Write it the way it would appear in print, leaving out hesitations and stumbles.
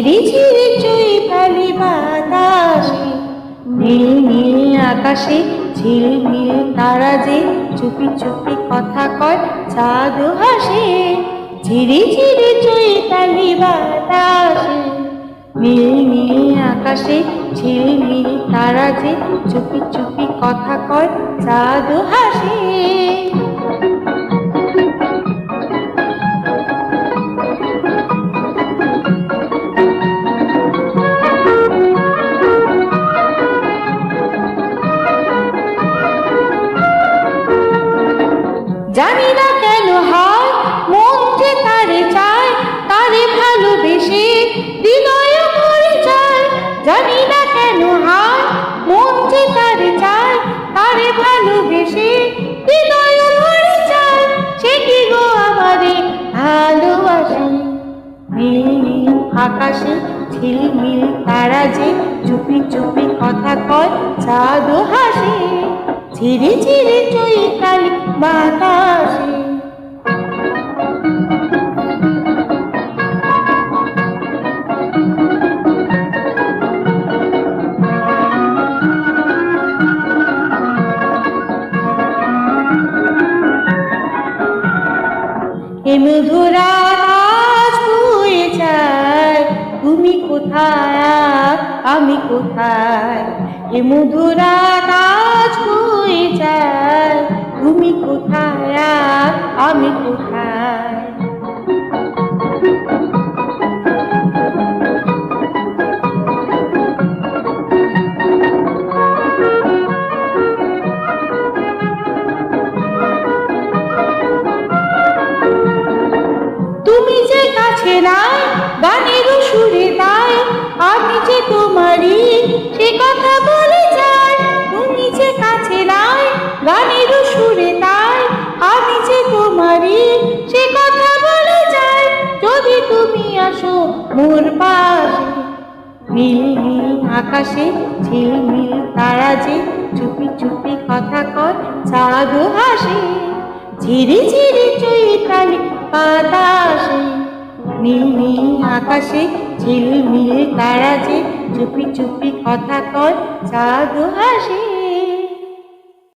ঝিরি ঝিরি চৈতালি বাতাসে, নীল নীল আকাশে ঝিলমিল তারা যে চুপি চুপি কথা কয় চাঁদ হাসে। ঝিরি ঝিরি চৈতালি বাতাসে, নীল নীল আকাশে ঝিলমিল তারা যে চুপি চুপি কথা কয় চাঁদ হাসে। জানি না কেন হয় মন যে তারে চায়, তারে ভালোবেসে হৃদয় ভরে যায়। জানি না কেন হয় মন যে তারে চায়, তারে ভালোবেসে হৃদয় ভরে যায়। সে কি গো আমারে ভালোবাসে। নীল নীল আকাশে ঝিলমিল তারা যে চুপি চুপি কথা কয় চাঁদ হাসে। ঝিরি ঝিরি চৈতালি বাতাসে। এ মধুরা আজ বয়ে যায়, তুমি কোথায় আমি কোথায়। এ মধুরা আজ বয়ে যায়, তুমি কোথায় আমি কোথায়। তুমি যে কাছে নাই গানের সুরে তাই, আমি যে তোমারই সে কথা বলে যাই। তুমি যে কাছে নাই গানের সুরে তাই, আমি যে তোমারই সে কথা বলে যাই। যদি তুমি আসো মোর পাশে, নীল নীল আকাশে ঝিলমিল তারা যে চুপি চুপি কথা কয় চাঁদ হাসে। ঝিরি ঝিরি চৈতালি বাতাসে, নীল নীল আকাশে ঝিলমিল তারা যে চুপি চুপি কথা কয় চাঁদ হাসে।